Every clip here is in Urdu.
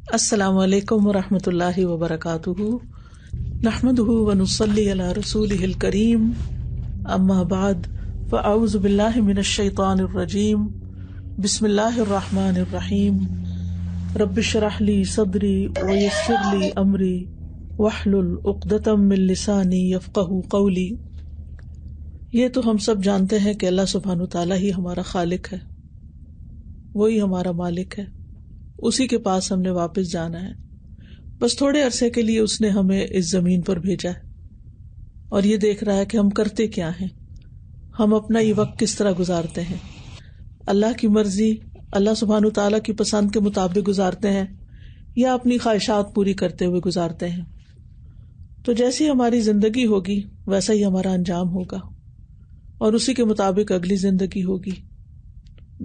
السلام علیکم ورحمۃ اللہ وبرکاتہ، نحمدہ ونصلی علی رسولہ الکریم، اما بعد فاعوذ باللہ من الشیطان الرجیم، بسم اللہ الرحمن الرحیم، رب اشرح لی صدری ویسر لی امری واحلل عقدۃ من لسانی یفقہوا قولی۔ یہ تو ہم سب جانتے ہیں کہ اللہ سبحانہ تعالیٰ ہی ہمارا خالق ہے، وہی ہمارا مالک ہے، اسی کے پاس ہم نے واپس جانا ہے۔ بس تھوڑے عرصے کے لیے اس نے ہمیں اس زمین پر بھیجا ہے اور یہ دیکھ رہا ہے کہ ہم کرتے کیا ہیں، ہم اپنا یہ وقت کس طرح گزارتے ہیں، اللہ کی مرضی، اللہ سبحانہ تعالیٰ کی پسند کے مطابق گزارتے ہیں یا اپنی خواہشات پوری کرتے ہوئے گزارتے ہیں۔ تو جیسی ہماری زندگی ہوگی ویسا ہی ہمارا انجام ہوگا اور اسی کے مطابق اگلی زندگی ہوگی،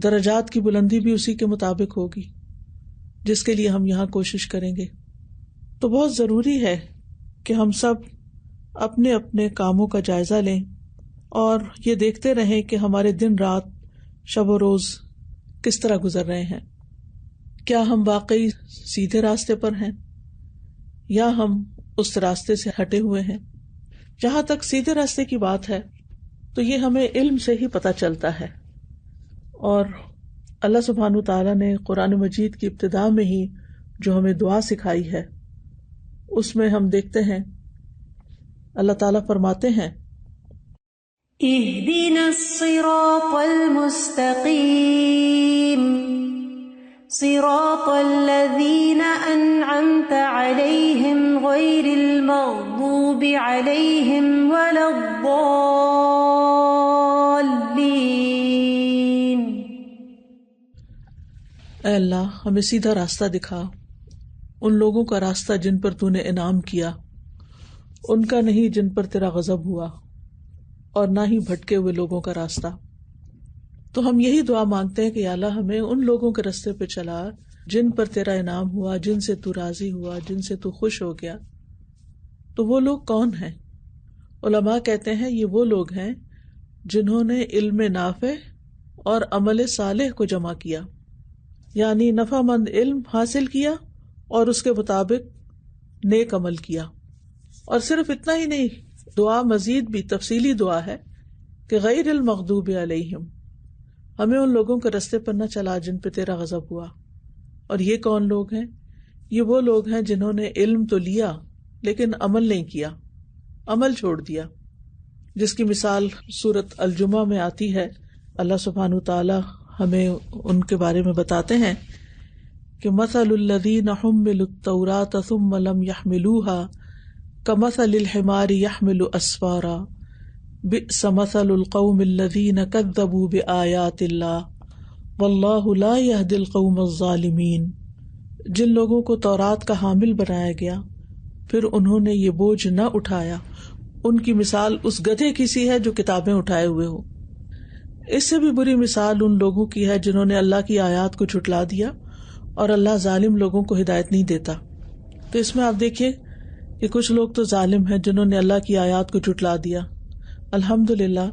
درجات کی بلندی بھی اسی کے مطابق ہوگی جس کے لیے ہم یہاں کوشش کریں گے۔ تو بہت ضروری ہے کہ ہم سب اپنے اپنے کاموں کا جائزہ لیں اور یہ دیکھتے رہیں کہ ہمارے دن رات، شب و روز کس طرح گزر رہے ہیں۔ کیا ہم واقعی سیدھے راستے پر ہیں یا ہم اس راستے سے ہٹے ہوئے ہیں؟ جہاں تک سیدھے راستے کی بات ہے تو یہ ہمیں علم سے ہی پتہ چلتا ہے، اور اللہ سبحانہ تعالیٰ نے قرآن مجید کی ابتدا میں ہی جو ہمیں دعا سکھائی ہے اس میں ہم دیکھتے ہیں اللہ تعالیٰ فرماتے ہیں اہدنا الصراط المستقیم صراط الذین انعمت علیہم غیر المغضوب علیہم ولا الضالین۔ اے اللہ ہمیں سیدھا راستہ دکھا، ان لوگوں کا راستہ جن پر تو نے انعام کیا، ان کا نہیں جن پر تیرا غضب ہوا، اور نہ ہی بھٹکے ہوئے لوگوں کا راستہ۔ تو ہم یہی دعا مانگتے ہیں کہ یا اللہ ہمیں ان لوگوں کے راستے پہ چلا جن پر تیرا انعام ہوا، جن سے تو راضی ہوا، جن سے تو خوش ہو گیا۔ تو وہ لوگ کون ہیں؟ علماء کہتے ہیں یہ وہ لوگ ہیں جنہوں نے علم نافع اور عمل صالح کو جمع کیا، یعنی نفع مند علم حاصل کیا اور اس کے مطابق نیک عمل کیا۔ اور صرف اتنا ہی نہیں، دعا مزید بھی تفصیلی دعا ہے کہ غیر المغضوب علیہم، ہمیں ان لوگوں کے راستے پر نہ چلا جن پہ تیرا غضب ہوا۔ اور یہ کون لوگ ہیں؟ یہ وہ لوگ ہیں جنہوں نے علم تو لیا لیکن عمل نہیں کیا، عمل چھوڑ دیا، جس کی مثال سورۃ الجمعہ میں آتی ہے۔ اللہ سبحانہ تعالی ہمیں ان کے بارے میں بتاتے ہیں کہ مثل الذین حملوا التوراۃ ثم لم يحملوها كمثل الحمار يحمل اسفارا بئس مثل القوم الذین كذبوا بآیات اللہ واللہ لا يهدی القوم الظالمین۔ جن لوگوں کو تورات کا حامل بنایا گیا پھر انہوں نے یہ بوجھ نہ اٹھایا، ان کی مثال اس گدھے کی سی ہے جو کتابیں اٹھائے ہوئے ہو۔ اس سے بھی بری مثال ان لوگوں کی ہے جنہوں نے اللہ کی آیات کو جھٹلا دیا، اور اللہ ظالم لوگوں کو ہدایت نہیں دیتا۔ تو اس میں آپ دیکھیے کہ کچھ لوگ تو ظالم ہیں جنہوں نے اللہ کی آیات کو جھٹلا دیا۔ الحمدللہ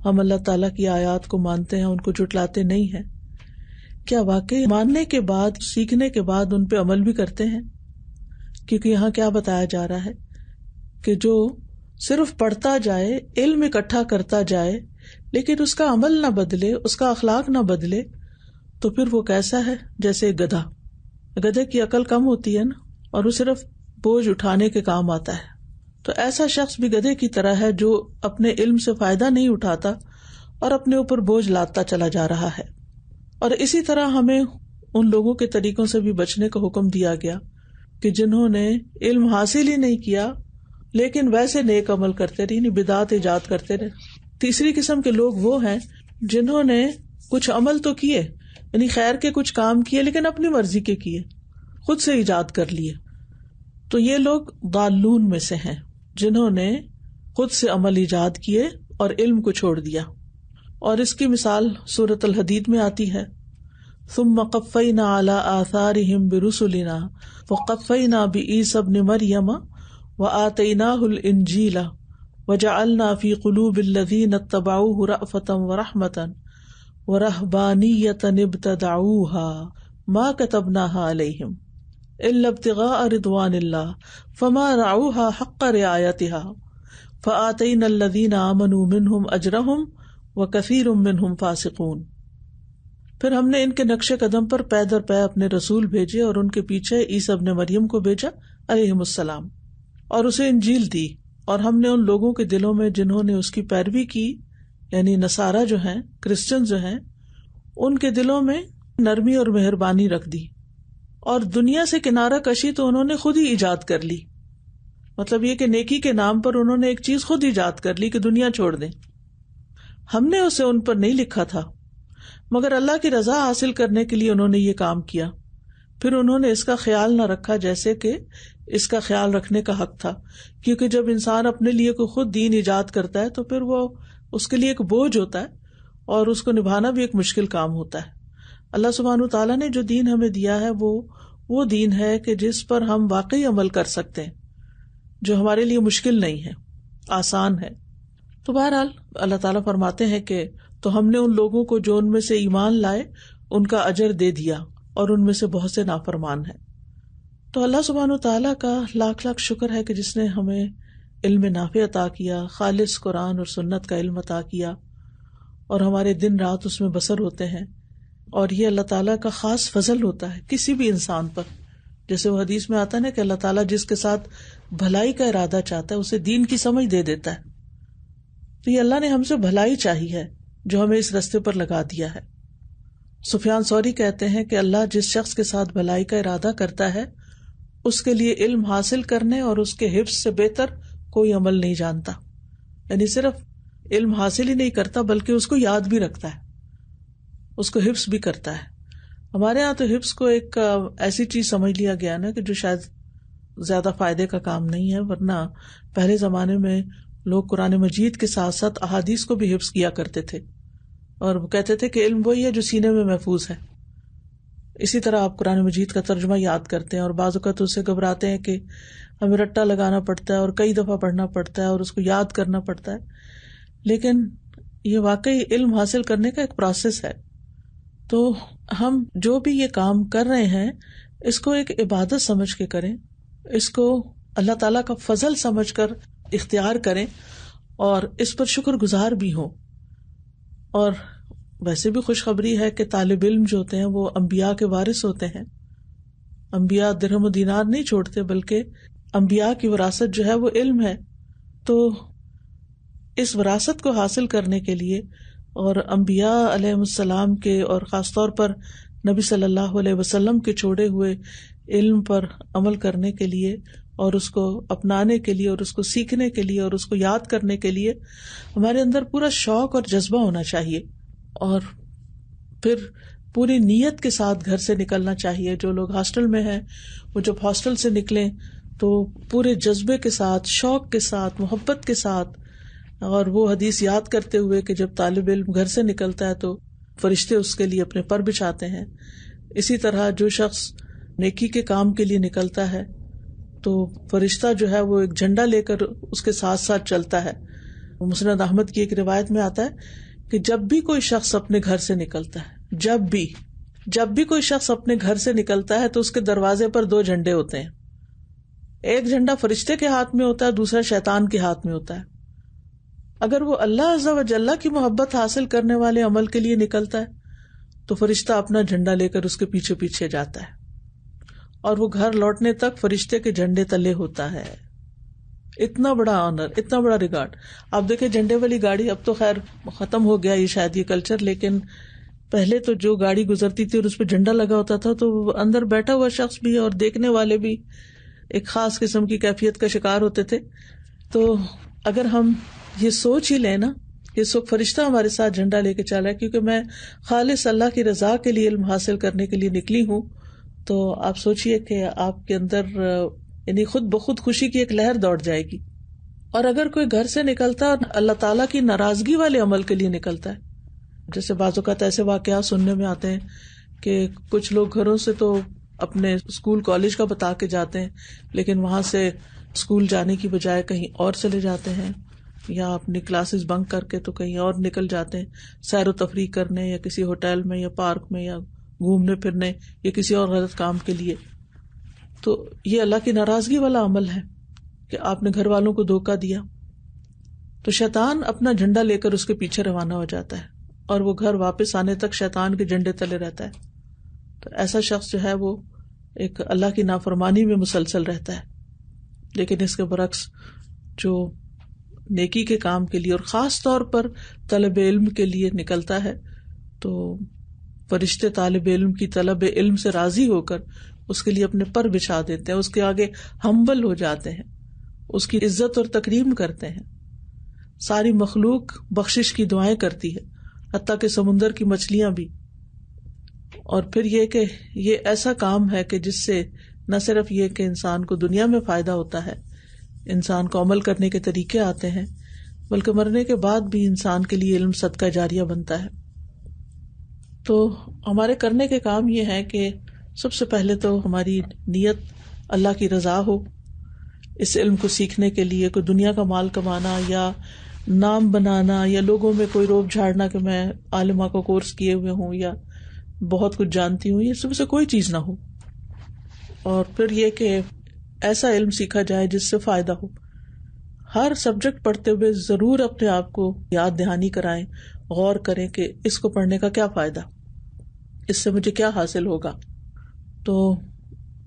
ہم اللہ تعالیٰ کی آیات کو مانتے ہیں، ان کو جھٹلاتے نہیں ہیں۔ کیا واقعی ماننے کے بعد، سیکھنے کے بعد ان پہ عمل بھی کرتے ہیں؟ کیونکہ یہاں کیا بتایا جا رہا ہے کہ جو صرف پڑھتا جائے، علم اکٹھا کرتا جائے لیکن اس کا عمل نہ بدلے، اس کا اخلاق نہ بدلے، تو پھر وہ کیسا ہے؟ جیسے گدھا، گدھے کی عقل کم ہوتی ہے نا، اور وہ صرف بوجھ اٹھانے کے کام آتا ہے۔ تو ایسا شخص بھی گدھے کی طرح ہے جو اپنے علم سے فائدہ نہیں اٹھاتا اور اپنے اوپر بوجھ لاتا چلا جا رہا ہے۔ اور اسی طرح ہمیں ان لوگوں کے طریقوں سے بھی بچنے کا حکم دیا گیا کہ جنہوں نے علم حاصل ہی نہیں کیا لیکن ویسے نیک عمل کرتے رہے، یعنی بدعات ایجاد کرتے رہے۔ تیسری قسم کے لوگ وہ ہیں جنہوں نے کچھ عمل تو کیے، یعنی خیر کے کچھ کام کیے لیکن اپنی مرضی کے کیے، خود سے ایجاد کر لیے۔ تو یہ لوگ ضالون میں سے ہیں جنہوں نے خود سے عمل ایجاد کیے اور علم کو چھوڑ دیا۔ اور اس کی مثال سورۃ الحدید میں آتی ہے، ثم قفینا علی آثارہم برسلنا وقفینا بعیسی ابن مریم وآتیناہ الانجیل وجعلنا فی قلوب الذین اتبعوہ رأفۃ ورحمۃ ورہبانیۃ ابتدعوها ما كتبناها علیہم۔ الا ابتغاء رضوان اللہ فما رعوها حق رعایتها فآتینا الذین آمنوا منہم اجرہم وکثیر منہم فاسقون. پھر ہم نے ان کے نقش قدم پر پے در پے اپنے رسول بھیجے اور ان کے پیچھے عیسیٰ ابن مریم کو بھیجا علیہم السلام، اور اسے انجیل دی، اور ہم نے ان لوگوں کے دلوں میں جنہوں نے اس کی پیروی کی، یعنی نصارہ جو ہیں، کرسچن جو ہیں، ان کے دلوں میں نرمی اور مہربانی رکھ دی، اور دنیا سے کنارہ کشی تو انہوں نے خود ہی ایجاد کر لی. مطلب یہ کہ نیکی کے نام پر انہوں نے ایک چیز خود ایجاد کر لی کہ دنیا چھوڑ دیں. ہم نے اسے ان پر نہیں لکھا تھا مگر اللہ کی رضا حاصل کرنے کے لیے انہوں نے یہ کام کیا. پھر انہوں نے اس کا خیال نہ رکھا جیسے کہ اس کا خیال رکھنے کا حق تھا، کیونکہ جب انسان اپنے لیے کوئی خود دین ایجاد کرتا ہے تو پھر وہ اس کے لیے ایک بوجھ ہوتا ہے اور اس کو نبھانا بھی ایک مشکل کام ہوتا ہے. اللہ سبحانہ تعالیٰ نے جو دین ہمیں دیا ہے وہ دین ہے کہ جس پر ہم واقعی عمل کر سکتے ہیں، جو ہمارے لیے مشکل نہیں ہے، آسان ہے. تو بہرحال اللہ تعالیٰ فرماتے ہیں کہ تو ہم نے ان لوگوں کو جو ان میں سے ایمان لائے ان کا اجر دے دیا اور ان میں سے بہت سے نافرمان ہیں. تو اللہ سبحانہ تعالیٰ کا لاکھ لاکھ شکر ہے کہ جس نے ہمیں علم نافع عطا کیا، خالص قرآن اور سنت کا علم عطا کیا، اور ہمارے دن رات اس میں بسر ہوتے ہیں. اور یہ اللہ تعالیٰ کا خاص فضل ہوتا ہے کسی بھی انسان پر. جیسے وہ حدیث میں آتا ہے نا کہ اللہ تعالیٰ جس کے ساتھ بھلائی کا ارادہ چاہتا ہے اسے دین کی سمجھ دے دیتا ہے. تو یہ اللہ نے ہم سے بھلائی چاہی ہے جو ہمیں اس راستے پر لگا دیا ہے. سفیان ثوری کہتے ہیں کہ اللہ جس شخص کے ساتھ بھلائی کا ارادہ کرتا ہے اس کے لیے علم حاصل کرنے اور اس کے حفظ سے بہتر کوئی عمل نہیں جانتا. یعنی صرف علم حاصل ہی نہیں کرتا بلکہ اس کو یاد بھی رکھتا ہے، اس کو حفظ بھی کرتا ہے. ہمارے ہاں تو حفظ کو ایک ایسی چیز سمجھ لیا گیا نا کہ جو شاید زیادہ فائدے کا کام نہیں ہے، ورنہ پہلے زمانے میں لوگ قرآن مجید کے ساتھ ساتھ احادیث کو بھی حفظ کیا کرتے تھے، اور وہ کہتے تھے کہ علم وہی ہے جو سینے میں محفوظ ہے. اسی طرح آپ قرآن مجید کا ترجمہ یاد کرتے ہیں اور بعض اوقات اس سے گھبراتے ہیں کہ ہمیں رٹا لگانا پڑتا ہے اور کئی دفعہ پڑھنا پڑتا ہے اور اس کو یاد کرنا پڑتا ہے. لیکن یہ واقعی علم حاصل کرنے کا ایک پروسیس ہے. تو ہم جو بھی یہ کام کر رہے ہیں اس کو ایک عبادت سمجھ کے کریں، اس کو اللہ تعالیٰ کا فضل سمجھ کر اختیار کریں اور اس پر شکر گزار بھی ہوں. اور ویسے بھی خوشخبری ہے کہ طالب علم جو ہوتے ہیں وہ انبیاء کے وارث ہوتے ہیں. انبیاء درہم و دینار نہیں چھوڑتے بلکہ انبیاء کی وراثت جو ہے وہ علم ہے. تو اس وراثت کو حاصل کرنے کے لیے اور انبیاء علیہ السلام کے اور خاص طور پر نبی صلی اللہ علیہ وسلم کے چھوڑے ہوئے علم پر عمل کرنے کے لیے اور اس کو اپنانے کے لیے اور اس کو سیکھنے کے لیے اور اس کو یاد کرنے کے لیے ہمارے اندر پورا شوق اور جذبہ ہونا چاہیے. اور پھر پوری نیت کے ساتھ گھر سے نکلنا چاہیے. جو لوگ ہاسٹل میں ہیں وہ جب ہاسٹل سے نکلیں تو پورے جذبے کے ساتھ، شوق کے ساتھ، محبت کے ساتھ، اور وہ حدیث یاد کرتے ہوئے کہ جب طالب علم گھر سے نکلتا ہے تو فرشتے اس کے لیے اپنے پر بچھاتے ہیں. اسی طرح جو شخص نیکی کے کام کے لیے نکلتا ہے تو فرشتہ جو ہے وہ ایک جھنڈا لے کر اس کے ساتھ ساتھ چلتا ہے. مسند احمد کی ایک روایت میں آتا ہے کہ جب بھی کوئی شخص اپنے گھر سے نکلتا ہے، جب بھی کوئی شخص اپنے گھر سے نکلتا ہے تو اس کے دروازے پر 2 جھنڈے ہوتے ہیں. ایک جھنڈا فرشتے کے ہاتھ میں ہوتا ہے، دوسرا شیطان کے ہاتھ میں ہوتا ہے. اگر وہ اللہ عز و جل کی محبت حاصل کرنے والے عمل کے لیے نکلتا ہے تو فرشتہ اپنا جھنڈا لے کر اس کے پیچھے پیچھے جاتا ہے اور وہ گھر لوٹنے تک فرشتے کے جھنڈے تلے ہوتا ہے. اتنا بڑا آنر، اتنا بڑا ریگارڈ. آپ دیکھیں جھنڈے والی گاڑی اب تو خیر ختم ہو گیا یہ شاید یہ کلچر، لیکن پہلے تو جو گاڑی گزرتی تھی اور اس پہ جھنڈا لگا ہوتا تھا تو اندر بیٹھا ہوا شخص بھی اور دیکھنے والے بھی ایک خاص قسم کی کیفیت کا شکار ہوتے تھے. تو اگر ہم یہ سوچ ہی لیں نا کہ اس وقت فرشتہ ہمارے ساتھ جھنڈا لے کے چل رہا ہے کیونکہ میں خالص اللہ کی رضا کے لیے علم حاصل کرنے کے لیے نکلی ہوں، تو آپ سوچئے کہ آپ کے اندر یعنی خود بخود خوشی کی ایک لہر دوڑ جائے گی. اور اگر کوئی گھر سے نکلتا ہے اور اللہ تعالیٰ کی ناراضگی والے عمل کے لیے نکلتا ہے، جیسے بعض اوقات ایسے واقعات سننے میں آتے ہیں کہ کچھ لوگ گھروں سے تو اپنے اسکول کالج کا بتا کے جاتے ہیں لیکن وہاں سے اسکول جانے کی بجائے کہیں اور چلے جاتے ہیں، یا اپنی کلاسز بنک کر کے تو کہیں اور نکل جاتے ہیں سیر و تفریح کرنے یا کسی ہوٹل میں یا پارک میں یا گھومنے پھرنے یا کسی اور غلط کام کے لیے. تو یہ اللہ کی ناراضگی والا عمل ہے کہ آپ نے گھر والوں کو دھوکہ دیا. تو شیطان اپنا جھنڈا لے کر اس کے پیچھے روانہ ہو جاتا ہے اور وہ گھر واپس آنے تک شیطان کے جھنڈے تلے رہتا ہے. تو ایسا شخص جو ہے وہ ایک اللہ کی نافرمانی میں مسلسل رہتا ہے. لیکن اس کے برعکس جو نیکی کے کام کے لیے اور خاص طور پر طلب علم کے لیے نکلتا ہے تو فرشتے طالب علم کی طلب علم سے راضی ہو کر اس کے لیے اپنے پر بچھا دیتے ہیں, اس کے آگے ہمبل ہو جاتے ہیں, اس کی عزت اور تکریم کرتے ہیں. ساری مخلوق بخشش کی دعائیں کرتی ہے, حتیٰ کہ سمندر کی مچھلیاں بھی. اور پھر یہ کہ یہ ایسا کام ہے کہ جس سے نہ صرف یہ کہ انسان کو دنیا میں فائدہ ہوتا ہے, انسان کو عمل کرنے کے طریقے آتے ہیں, بلکہ مرنے کے بعد بھی انسان کے لیے علم صدقہ جاریہ بنتا ہے. تو ہمارے کرنے کے کام یہ ہے کہ سب سے پہلے تو ہماری نیت اللہ کی رضا ہو. اس علم کو سیکھنے کے لیے کوئی دنیا کا مال کمانا یا نام بنانا یا لوگوں میں کوئی روب جھاڑنا کہ میں عالمہ کو کورس کیے ہوئے ہوں یا بہت کچھ جانتی ہوں, یہ سب سے کوئی چیز نہ ہو. اور پھر یہ کہ ایسا علم سیکھا جائے جس سے فائدہ ہو. ہر سبجیکٹ پڑھتے ہوئے ضرور اپنے آپ کو یاد دہانی کرائیں, غور کریں کہ اس کو پڑھنے کا کیا فائدہ, اس سے مجھے کیا حاصل ہوگا. تو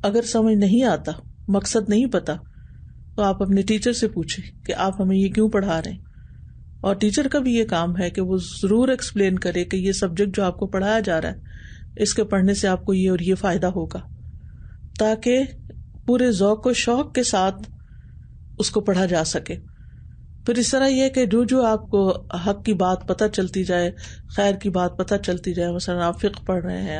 اگر سمجھ نہیں آتا, مقصد نہیں پتا, تو آپ اپنے ٹیچر سے پوچھیں کہ آپ ہمیں یہ کیوں پڑھا رہے ہیں. اور ٹیچر کا بھی یہ کام ہے کہ وہ ضرور ایکسپلین کرے کہ یہ سبجیکٹ جو آپ کو پڑھایا جا رہا ہے اس کے پڑھنے سے آپ کو یہ اور یہ فائدہ ہوگا, تاکہ پورے ذوق و شوق کے ساتھ اس کو پڑھا جا سکے. پھر اس طرح یہ کہ جو آپ کو حق کی بات پتہ چلتی جائے, خیر کی بات پتہ چلتی جائے, مثلا آپ فقہ پڑھ رہے ہیں,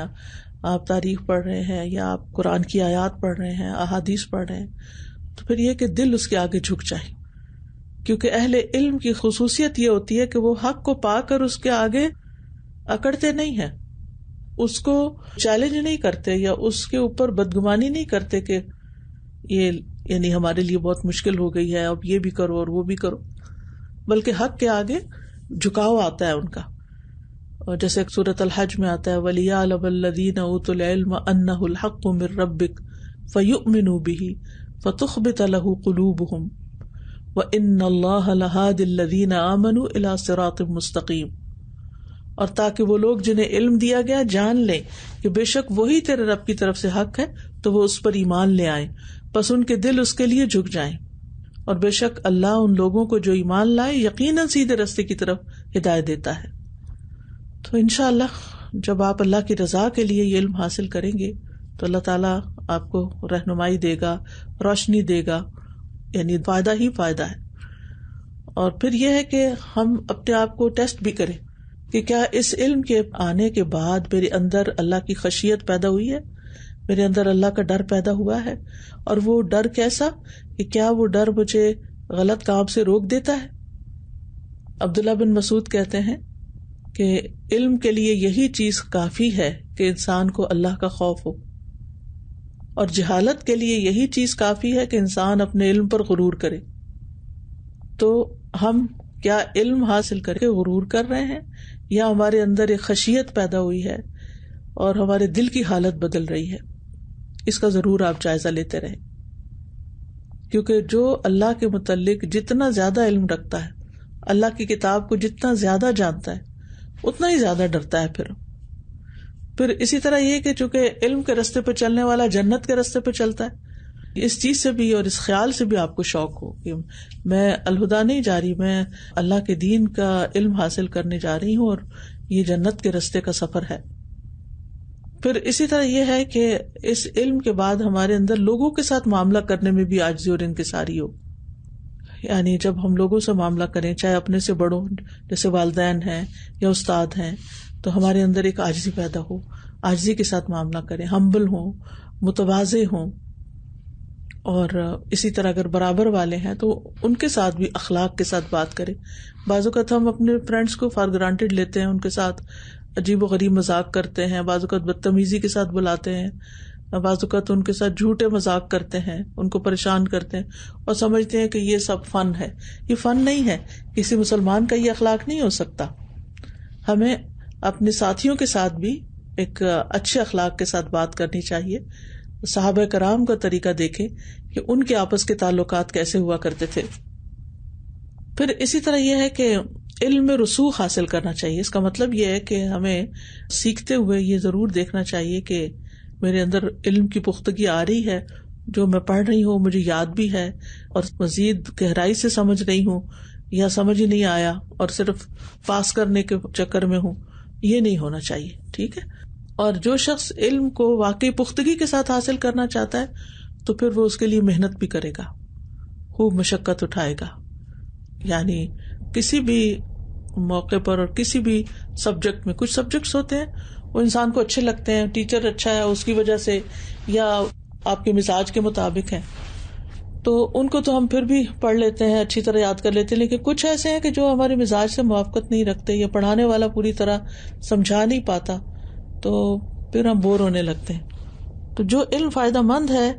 آپ تاریخ پڑھ رہے ہیں, یا آپ قرآن کی آیات پڑھ رہے ہیں, احادیث پڑھ رہے ہیں, تو پھر یہ کہ دل اس کے آگے جھک جائے. کیونکہ اہل علم کی خصوصیت یہ ہوتی ہے کہ وہ حق کو پا کر اس کے آگے اکڑتے نہیں ہیں, اس کو چیلنج نہیں کرتے یا اس کے اوپر بدگمانی نہیں کرتے کہ یہ یعنی ہمارے لیے بہت مشکل ہو گئی ہے, اب یہ بھی کرو اور وہ بھی کرو, بلکہ حق کے آگے جھکاؤ آتا ہے ان کا. اور جیسے سورۃ الحج میں آتا ہے وَلِيَعْلَمَ الَّذِينَ أُوتُوا الْعِلْمَ أَنَّهُ الْحَقُّ مِن رَّبِّكَ فَيُؤْمِنُوا بِهِ فَتُخْبِتَ لَهُ قُلُوبُهُمْ وَإِنَّ اللَّهَ لَهَادِ الَّذِينَ آمَنُوا إِلَىٰ صِرَاطٍ مُسْتَقِيمٍ. اور تاکہ وہ لوگ جنہیں علم دیا گیا جان لیں کہ بے شک وہی تیرے رب کی طرف سے حق ہے, تو وہ اس پر ایمان لے آئیں, پس ان کے دل اس کے لیے جھک جائیں. اور بے شک اللہ ان لوگوں کو جو ایمان لائے یقیناً سیدھے راستے کی طرف ہدایت دیتا ہے. تو انشاءاللہ جب آپ اللہ کی رضا کے لیے یہ علم حاصل کریں گے تو اللہ تعالیٰ آپ کو رہنمائی دے گا, روشنی دے گا, یعنی فائدہ ہی فائدہ ہے. اور پھر یہ ہے کہ ہم اپنے آپ کو ٹیسٹ بھی کریں کہ کیا اس علم کے آنے کے بعد میرے اندر اللہ کی خشیت پیدا ہوئی ہے, میرے اندر اللہ کا ڈر پیدا ہوا ہے, اور وہ ڈر کیسا کہ کیا وہ ڈر مجھے غلط کام سے روک دیتا ہے. عبداللہ بن مسعود کہتے ہیں کہ علم کے لیے یہی چیز کافی ہے کہ انسان کو اللہ کا خوف ہو, اور جہالت کے لیے یہی چیز کافی ہے کہ انسان اپنے علم پر غرور کرے. تو ہم کیا علم حاصل کر کے غرور کر رہے ہیں, یا ہمارے اندر ایک خشیت پیدا ہوئی ہے اور ہمارے دل کی حالت بدل رہی ہے؟ اس کا ضرور آپ جائزہ لیتے رہیں, کیونکہ جو اللہ کے متعلق جتنا زیادہ علم رکھتا ہے, اللہ کی کتاب کو جتنا زیادہ جانتا ہے, اتنا ہی زیادہ ڈرتا ہے. پھر اسی طرح یہ کہ چونکہ علم کے راستے پہ چلنے والا جنت کے راستے پہ چلتا ہے, اس چیز سے بھی اور اس خیال سے بھی آپ کو شوق ہو کہ میں الہدا نہیں جا رہی, میں اللہ کے دین کا علم حاصل کرنے جا رہی ہوں اور یہ جنت کے راستے کا سفر ہے. پھر اسی طرح یہ ہے کہ اس علم کے بعد ہمارے اندر لوگوں کے ساتھ معاملہ کرنے میں بھی عاجزی اور انکساری ہو. یعنی جب ہم لوگوں سے معاملہ کریں, چاہے اپنے سے بڑوں جیسے والدین ہیں یا استاد ہیں, تو ہمارے اندر ایک عاجزی پیدا ہو, عاجزی کے ساتھ معاملہ کریں, ہمبل ہوں, متواضع ہوں. اور اسی طرح اگر برابر والے ہیں تو ان کے ساتھ بھی اخلاق کے ساتھ بات کریں. بعض اوقات ہم اپنے فرینڈس کو فار گرانٹیڈ لیتے ہیں, ان کے ساتھ عجیب و غریب مذاق کرتے ہیں, بعض اوقات بدتمیزی کے ساتھ بلاتے ہیں, بعض اوقات ان کے ساتھ جھوٹے مذاق کرتے ہیں, ان کو پریشان کرتے ہیں اور سمجھتے ہیں کہ یہ سب فن ہے. یہ فن نہیں ہے, کسی مسلمان کا یہ اخلاق نہیں ہو سکتا. ہمیں اپنے ساتھیوں کے ساتھ بھی ایک اچھے اخلاق کے ساتھ بات کرنی چاہیے صحابہ کرام کا طریقہ دیکھیں کہ ان کے آپس کے تعلقات کیسے ہوا کرتے تھے. پھر اسی طرح یہ ہے کہ علم میں رسوخ حاصل کرنا چاہیے. اس کا مطلب یہ ہے کہ ہمیں سیکھتے ہوئے یہ ضرور دیکھنا چاہیے کہ میرے اندر علم کی پختگی آ رہی ہے, جو میں پڑھ رہی ہوں مجھے یاد بھی ہے, اور مزید گہرائی سے سمجھ رہی ہوں, یا سمجھ ہی نہیں آیا اور صرف پاس کرنے کے چکر میں ہوں. یہ نہیں ہونا چاہیے, ٹھیک ہے. اور جو شخص علم کو واقعی پختگی کے ساتھ حاصل کرنا چاہتا ہے تو پھر وہ اس کے لیے محنت بھی کرے گا, خوب مشقت اٹھائے گا. یعنی کسی بھی موقع پر اور کسی بھی سبجیکٹ میں, کچھ سبجیکٹس ہوتے ہیں وہ انسان کو اچھے لگتے ہیں, ٹیچر اچھا ہے اس کی وجہ سے, یا آپ کے مزاج کے مطابق ہیں, تو ان کو تو ہم پھر بھی پڑھ لیتے ہیں, اچھی طرح یاد کر لیتے ہیں. لیکن کچھ ایسے ہیں کہ جو ہمارے مزاج سے موافقت نہیں رکھتے, یا پڑھانے والا پوری طرح سمجھا نہیں پاتا, تو پھر ہم بور ہونے لگتے ہیں. تو جو علم فائدہ مند ہے,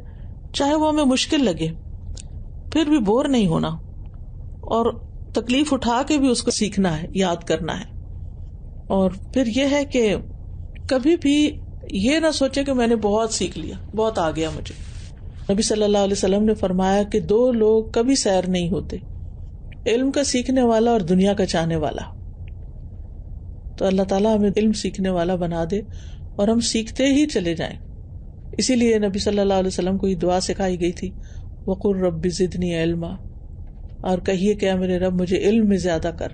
چاہے وہ ہمیں مشکل لگے, پھر بھی بور نہیں ہونا, اور تکلیف اٹھا کے بھی اس کو سیکھنا ہے, یاد کرنا ہے. اور پھر یہ ہے کہ کبھی بھی یہ نہ سوچے کہ میں نے بہت سیکھ لیا, بہت آ گیا مجھے. نبی صلی اللہ علیہ وسلم نے فرمایا کہ 2 لوگ کبھی سیر نہیں ہوتے, علم کا سیکھنے والا اور دنیا کا چاہنے والا. تو اللہ تعالیٰ ہمیں علم سیکھنے والا بنا دے اور ہم سیکھتے ہی چلے جائیں. اسی لیے نبی صلی اللہ علیہ وسلم کو یہ دعا سکھائی گئی تھی, وقل رب زدنی علما, اور کہیے کہ میرے رب مجھے علم میں زیادہ کر.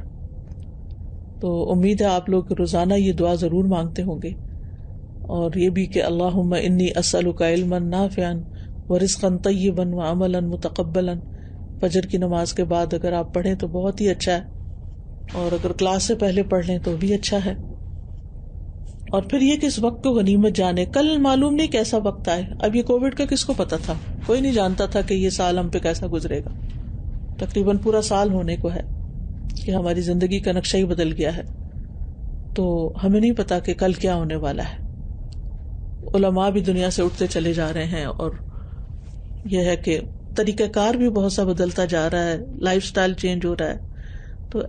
تو امید ہے آپ لوگ روزانہ یہ دعا ضرور مانگتے ہوں گے, اور یہ بھی کہ اللہم انی اسألک علما نافعا ورزقا طیبا وعملا متقبلا. فجر کی نماز کے بعد اگر آپ پڑھیں تو بہت ہی اچھا ہے, اور اگر کلاس سے پہلے پڑھ لیں تو بھی اچھا ہے. اور پھر یہ کہ اس وقت کو غنیمت جانے, کل معلوم نہیں کیسا وقت آئے. اب یہ کووڈ کا کس کو پتا تھا, کوئی نہیں جانتا تھا کہ یہ سال ہم پہ کیسا گزرے گا. تقریباً پورا سال ہونے کو ہے کہ ہماری زندگی کا نقشہ ہی بدل گیا ہے. تو ہمیں نہیں پتا کہ کل کیا ہونے والا ہے. علماء بھی دنیا سے اٹھتے چلے جا رہے ہیں, اور یہ ہے کہ طریقہ کار بھی بہت سا بدلتا جا رہا ہے, لائف سٹائل چینج ہو رہا ہے. تو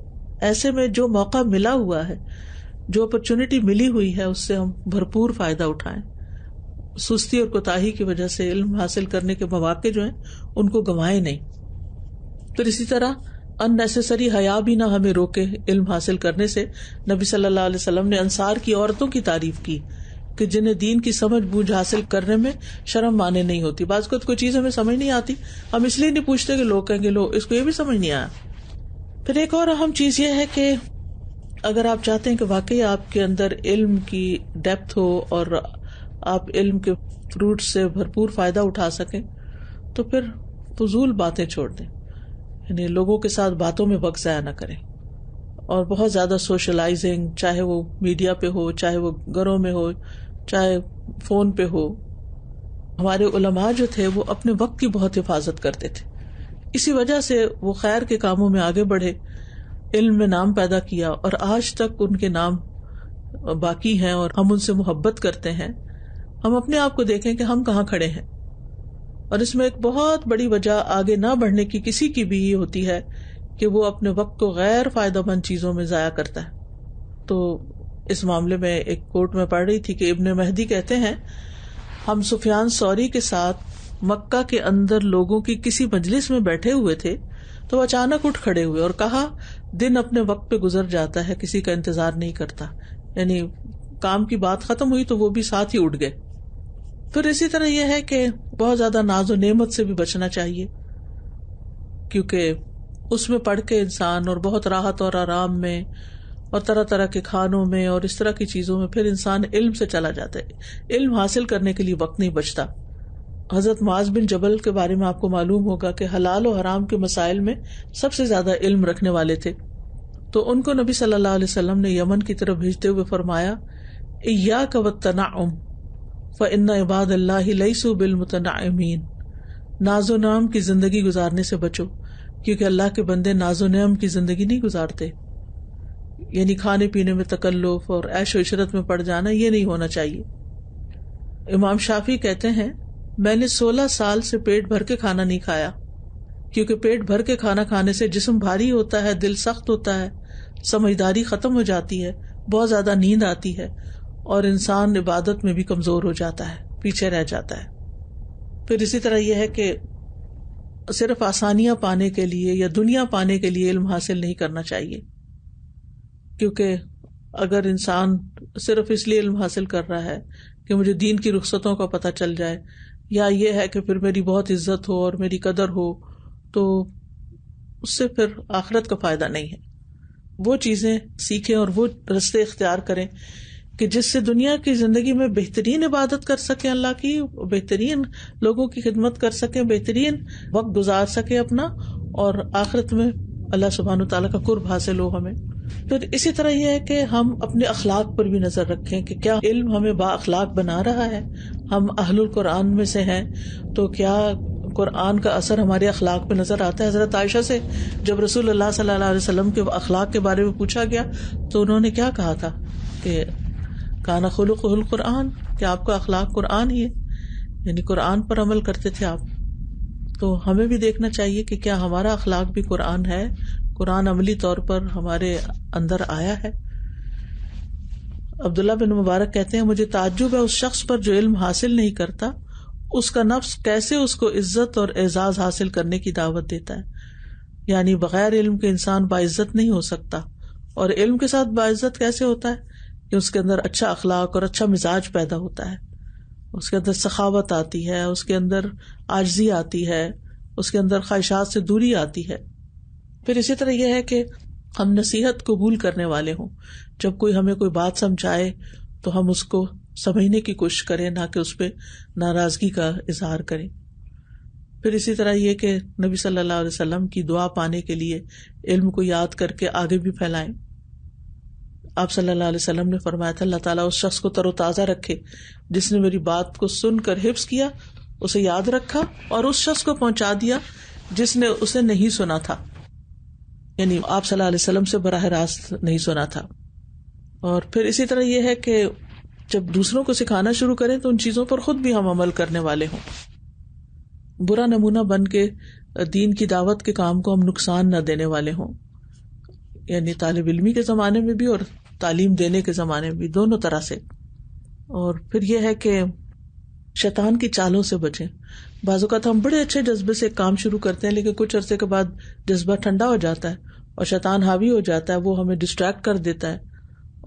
ایسے میں جو موقع ملا ہوا ہے, جو اپرچونٹی ملی ہوئی ہے, اس سے ہم بھرپور فائدہ اٹھائیں. سستی اور کوتاہی کی وجہ سے علم حاصل کرنے کے مواقع جو ہیں ان کو گنوائیں نہیں. پھر اسی طرح ان نیسیسری حیا بھی نہ ہمیں روکے علم حاصل کرنے سے. نبی صلی اللہ علیہ وسلم نے انصار کی عورتوں کی تعریف کی کہ جنہیں دین کی سمجھ بوجھ حاصل کرنے میں شرم مانے نہیں ہوتی. بعض کو کوئی چیز ہمیں سمجھ نہیں آتی, ہم اس لیے نہیں پوچھتے کہ لوگ کہیں گے لو اس کو یہ بھی سمجھ نہیں آیا. پھر ایک اور اہم چیز یہ ہے کہ اگر آپ چاہتے ہیں کہ واقعی آپ کے اندر علم کی ڈیپتھ ہو اور آپ علم کے فروٹ سے بھرپور فائدہ اٹھا سکیں, تو پھر فضول باتیں چھوڑ دیں. یعنی لوگوں کے ساتھ باتوں میں وقت ضائع نہ کریں, اور بہت زیادہ سوشلائزنگ, چاہے وہ میڈیا پہ ہو, چاہے وہ گھروں میں ہو, چاہے فون پہ ہو. ہمارے علماء جو تھے وہ اپنے وقت کی بہت حفاظت کرتے تھے, اسی وجہ سے وہ خیر کے کاموں میں آگے بڑھے, علم میں نام پیدا کیا, اور آج تک ان کے نام باقی ہیں اور ہم ان سے محبت کرتے ہیں. ہم اپنے آپ کو دیکھیں کہ ہم کہاں کھڑے ہیں, اور اس میں ایک بہت بڑی وجہ آگے نہ بڑھنے کی کسی کی بھی یہ ہوتی ہے کہ وہ اپنے وقت کو غیر فائدہ مند چیزوں میں ضائع کرتا ہے. تو اس معاملے میں ایک کوٹ میں پڑھ رہی تھی کہ ابن مہدی کہتے ہیں, ہم سفیان ثوری کے ساتھ مکہ کے اندر لوگوں کی کسی مجلس میں بیٹھے ہوئے تھے, تو اچانک اٹھ کھڑے ہوئے اور کہا, دن اپنے وقت پہ گزر جاتا ہے, کسی کا انتظار نہیں کرتا. یعنی کام کی بات ختم ہوئی تو وہ بھی ساتھ ہی اٹھ گئے. پھر اسی طرح یہ ہے کہ بہت زیادہ ناز و نعمت سے بھی بچنا چاہیے, کیونکہ اس میں پڑھ کے انسان اور بہت راحت اور آرام میں اور طرح طرح کے کھانوں میں اور اس طرح کی چیزوں میں پھر انسان علم سے چلا جاتا ہے. علم حاصل کرنے کے لیے وقت نہیں بچتا. حضرت معاذ بن جبل کے بارے میں آپ کو معلوم ہوگا کہ حلال و حرام کے مسائل میں سب سے زیادہ علم رکھنے والے تھے. تو ان کو نبی صلی اللہ علیہ وسلم نے یمن کی طرف بھیجتے ہوئے فرمایا, ایاک والتنعم فإن عباد اللہ لیسوا بالمتنعمین. ناز و نعم کی زندگی گزارنے سے بچو, کیونکہ اللہ کے بندے ناز و نعم کی زندگی نہیں گزارتے. یعنی کھانے پینے میں تکلف اور عیش و عشرت میں پڑ جانا, یہ نہیں ہونا چاہیے. امام شافعی کہتے ہیں, میں نے 16 سال سے پیٹ بھر کے کھانا نہیں کھایا, کیونکہ پیٹ بھر کے کھانا کھانے سے جسم بھاری ہوتا ہے, دل سخت ہوتا ہے, سمجھداری ختم ہو جاتی ہے, بہت زیادہ نیند آتی ہے, اور انسان عبادت میں بھی کمزور ہو جاتا ہے, پیچھے رہ جاتا ہے. پھر اسی طرح یہ ہے کہ صرف آسانیاں پانے کے لیے یا دنیا پانے کے لیے علم حاصل نہیں کرنا چاہیے، کیونکہ اگر انسان صرف اس لیے علم حاصل کر رہا ہے کہ مجھے دین کی رخصتوں کا پتہ چل جائے، یا یہ ہے کہ پھر میری بہت عزت ہو اور میری قدر ہو، تو اس سے پھر آخرت کا فائدہ نہیں ہے. وہ چیزیں سیکھیں اور وہ رستے اختیار کریں کہ جس سے دنیا کی زندگی میں بہترین عبادت کر سکیں اللہ کی، بہترین لوگوں کی خدمت کر سکیں، بہترین وقت گزار سکیں اپنا، اور آخرت میں اللہ سبحانہ وتعالیٰ کا قرب حاصل ہو ہمیں. پھر اسی طرح یہ ہے کہ ہم اپنے اخلاق پر بھی نظر رکھیں کہ کیا علم ہمیں با اخلاق بنا رہا ہے. ہم اہل القرآن میں سے ہیں تو کیا قرآن کا اثر ہمارے اخلاق پہ نظر آتا ہے. حضرت عائشہ سے جب رسول اللہ صلی اللہ علیہ وسلم کے اخلاق کے بارے میں پوچھا گیا تو انہوں نے کیا کہا تھا کہ کانا خلقہ القرآن، کہ آپ کا اخلاق قرآن ہی ہے، یعنی قرآن پر عمل کرتے تھے آپ. تو ہمیں بھی دیکھنا چاہیے کہ کیا ہمارا اخلاق بھی قرآن ہے، قرآن عملی طور پر ہمارے اندر آیا ہے. عبداللہ بن مبارک کہتے ہیں مجھے تعجب ہے اس شخص پر جو علم حاصل نہیں کرتا، اس کا نفس کیسے اس کو عزت اور اعزاز حاصل کرنے کی دعوت دیتا ہے. یعنی بغیر علم کے انسان باعزت نہیں ہو سکتا، اور علم کے ساتھ باعزت کیسے ہوتا ہے کہ اس کے اندر اچھا اخلاق اور اچھا مزاج پیدا ہوتا ہے، اس کے اندر سخاوت آتی ہے، اس کے اندر عاجزی آتی ہے، اس کے اندر خواہشات سے دوری آتی ہے. پھر اسی طرح یہ ہے کہ ہم نصیحت قبول کرنے والے ہوں. جب کوئی ہمیں کوئی بات سمجھائے تو ہم اس کو سمجھنے کی کوشش کریں، نہ کہ اس پہ ناراضگی کا اظہار کریں. پھر اسی طرح یہ کہ نبی صلی اللہ علیہ وسلم کی دعا پانے کے لیے علم کو یاد کر کے آگے بھی پھیلائیں. آپ صلی اللہ علیہ وسلم نے فرمایا تھا اللہ تعالیٰ اس شخص کو تر و تازہ رکھے جس نے میری بات کو سن کر حفظ کیا، اسے یاد رکھا، اور اس شخص کو پہنچا دیا جس نے اسے نہیں سنا تھا، یعنی آپ صلی اللہ علیہ وسلم سے براہ راست نہیں سنا تھا. اور پھر اسی طرح یہ ہے کہ جب دوسروں کو سکھانا شروع کریں تو ان چیزوں پر خود بھی ہم عمل کرنے والے ہوں. برا نمونہ بن کے دین کی دعوت کے کام کو ہم نقصان نہ دینے والے ہوں، یعنی طالب علمی کے زمانے میں بھی اور تعلیم دینے کے زمانے میں بھی، دونوں طرح سے. اور پھر یہ ہے کہ شیطان کی چالوں سے بچیں. بعض اوقات ہم بڑے اچھے جذبے سے کام شروع کرتے ہیں لیکن کچھ عرصے کے بعد جذبہ ٹھنڈا ہو جاتا ہے اور شیطان حاوی ہو جاتا ہے، وہ ہمیں ڈسٹریکٹ کر دیتا ہے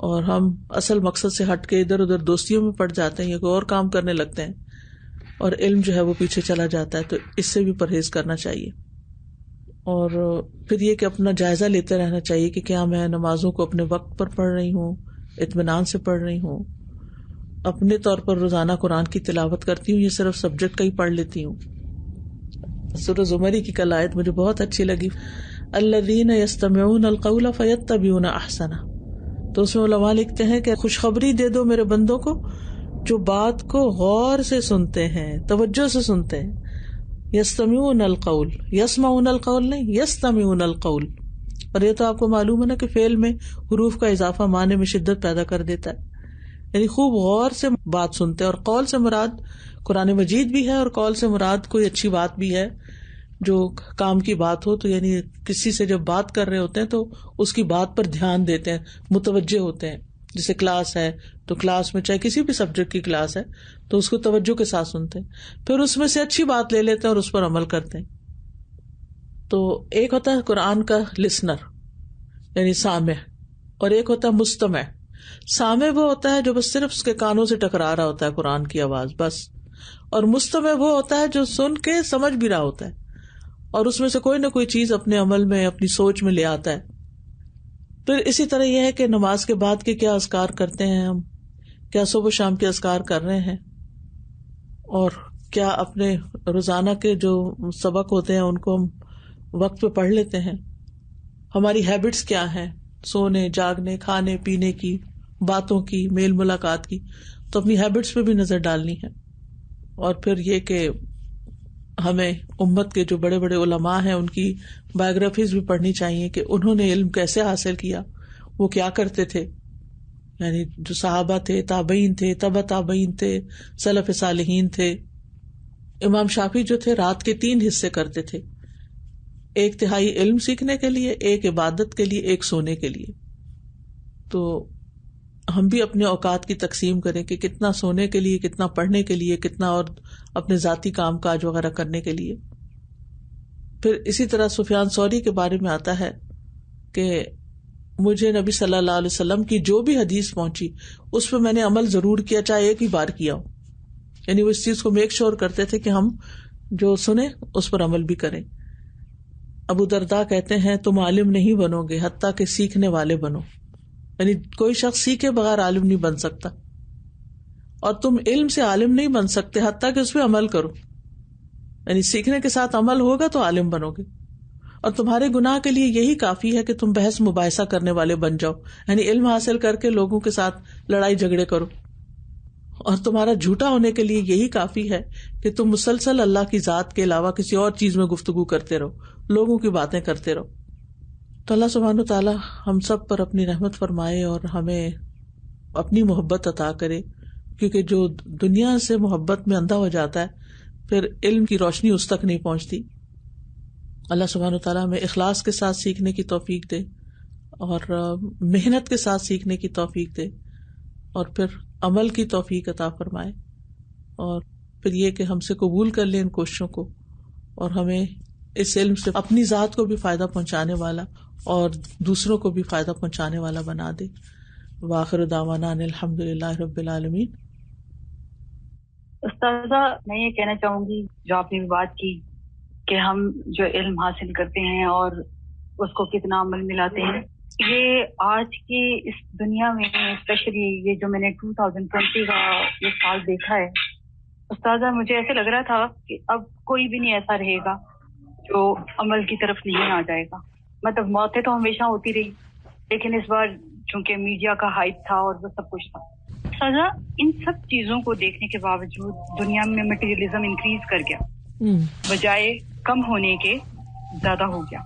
اور ہم اصل مقصد سے ہٹ کے ادھر ادھر دوستیوں میں پڑ جاتے ہیں یا کوئی اور کام کرنے لگتے ہیں، اور علم جو ہے وہ پیچھے چلا جاتا ہے. تو اس سے بھی پرہیز کرنا چاہیے. اور پھر یہ کہ اپنا جائزہ لیتے رہنا چاہیے کہ کیا میں نمازوں کو اپنے وقت پر پڑھ رہی ہوں، اطمینان سے پڑھ رہی ہوں، اپنے طور پر روزانہ قرآن کی تلاوت کرتی ہوں، یہ صرف سبجیکٹ کا ہی پڑھ لیتی ہوں. سورہ زمر کی کل آیت مجھے بہت اچھی لگی، الذین یستمعون القول فیتبعون احسنہ. تو اس میں علماء لکھتے ہیں کہ خوشخبری دے دو میرے بندوں کو جو بات کو غور سے سنتے ہیں، توجہ سے سنتے ہیں. یستمعون القول، یسمعون القول نہیں، یستمعون القول. اور یہ تو آپ کو معلوم ہے نا کہ فعل میں حروف کا اضافہ معنی میں شدت پیدا کر دیتا ہے، یعنی خوب غور سے بات سنتے ہیں. اور قول سے مراد قرآن مجید بھی ہے، اور قول سے مراد کوئی اچھی بات بھی ہے جو کام کی بات ہو. تو یعنی کسی سے جب بات کر رہے ہوتے ہیں تو اس کی بات پر دھیان دیتے ہیں، متوجہ ہوتے ہیں. جیسے کلاس ہے تو کلاس میں چاہے کسی بھی سبجیکٹ کی کلاس ہے تو اس کو توجہ کے ساتھ سنتے ہیں، پھر اس میں سے اچھی بات لے لیتے ہیں اور اس پر عمل کرتے ہیں. تو ایک ہوتا ہے قرآن کا لسنر یعنی سامع، اور ایک ہوتا ہے مستمع. سامع وہ ہوتا ہے جو بس صرف اس کے کانوں سے ٹکرا رہا ہوتا ہے قرآن کی آواز بس، اور مستمع وہ ہوتا ہے جو سن کے سمجھ بھی رہا ہوتا ہے اور اس میں سے کوئی نہ کوئی چیز اپنے عمل میں، اپنی سوچ میں لے آتا ہے. پھر اسی طرح یہ ہے کہ نماز کے بعد کے کیا اذکار کرتے ہیں ہم، کیا صبح و شام کے اذکار کر رہے ہیں، اور کیا اپنے روزانہ کے جو سبق ہوتے ہیں ان کو ہم وقت پہ پڑھ لیتے ہیں. ہماری ہیبٹس کیا ہیں، سونے، جاگنے، کھانے پینے کی، باتوں کی، میل ملاقات کی. تو اپنی ہیبٹس پہ بھی نظر ڈالنی ہے. اور پھر یہ کہ ہمیں امت کے جو بڑے بڑے علماء ہیں ان کی بایوگرافیز بھی پڑھنی چاہیے کہ انہوں نے علم کیسے حاصل کیا، وہ کیا کرتے تھے. یعنی جو صحابہ تھے، تابعین تھے، تبع تابعین تھے، سلف صالحین تھے. امام شافعی جو تھے رات کے 3 حصے کرتے تھے، 1/3 علم سیکھنے کے لیے، 1 عبادت کے لیے، 1 سونے کے لیے. تو ہم بھی اپنے اوقات کی تقسیم کریں کہ کتنا سونے کے لیے، کتنا پڑھنے کے لیے، کتنا اور اپنے ذاتی کام کاج وغیرہ کرنے کے لیے. پھر اسی طرح سفیان ثوری کے بارے میں آتا ہے کہ مجھے نبی صلی اللہ علیہ وسلم کی جو بھی حدیث پہنچی اس پہ میں نے عمل ضرور کیا، چاہے ایک ہی بار کیا ہو. یعنی وہ اس چیز کو میک شور کرتے تھے کہ ہم جو سنیں اس پر عمل بھی کریں. ابو درداء کہتے ہیں تم عالم نہیں بنو گے حتیٰ کہ سیکھنے والے بنو. یعنی کوئی شخص سیکھے بغیر عالم نہیں بن سکتا، اور تم علم سے عالم نہیں بن سکتے حتیٰ کہ اس پہ عمل کرو. یعنی سیکھنے کے ساتھ عمل ہوگا تو عالم بنو گے. اور تمہارے گناہ کے لیے یہی کافی ہے کہ تم بحث مباحثہ کرنے والے بن جاؤ، یعنی علم حاصل کر کے لوگوں کے ساتھ لڑائی جھگڑے کرو. اور تمہارا جھوٹا ہونے کے لیے یہی کافی ہے کہ تم مسلسل اللہ کی ذات کے علاوہ کسی اور چیز میں گفتگو کرتے رہو، لوگوں کی باتیں کرتے رہو. تو اللہ سبحانہ و تعالی ہم سب پر اپنی رحمت فرمائے اور ہمیں اپنی محبت عطا کرے، کیونکہ جو دنیا سے محبت میں اندھا ہو جاتا ہے پھر علم کی روشنی اس تک نہیں پہنچتی. اللہ سبحانہ و تعالیٰ ہمیں اخلاص کے ساتھ سیکھنے کی توفیق دے اور محنت کے ساتھ سیکھنے کی توفیق دے، اور پھر عمل کی توفیق عطا فرمائے، اور پھر یہ کہ ہم سے قبول کر لیں ان کوششوں کو، اور ہمیں اس علم سے اپنی ذات کو بھی فائدہ پہنچانے والا اور دوسروں کو بھی فائدہ پہنچانے والا بنا دے. وآخر دعوانا ان الحمدللہ رب العالمین. استاذہ میں یہ کہنا چاہوں گی جو آپ نے بات کی کہ ہم جو علم حاصل کرتے ہیں اور اس کو کتنا عمل میں لاتے ہیں، یہ آج کی اس دنیا میں اسپیشلی یہ جو میں نے 2020 کا یہ سال دیکھا ہے استاذہ، مجھے ایسے لگ رہا تھا کہ اب کوئی بھی نہیں ایسا رہے گا جو عمل کی طرف نہیں آ جائے گا. مطلب موتیں تو ہمیشہ ہوتی رہی، لیکن اس بار چونکہ میڈیا کا ہائپ تھا اور وہ سب کچھ تھا. سزا ان سب چیزوں کو دیکھنے کے باوجود دنیا میں مٹیریلزم انکریز کر گیا، بجائے کم ہونے کے زیادہ ہو گیا،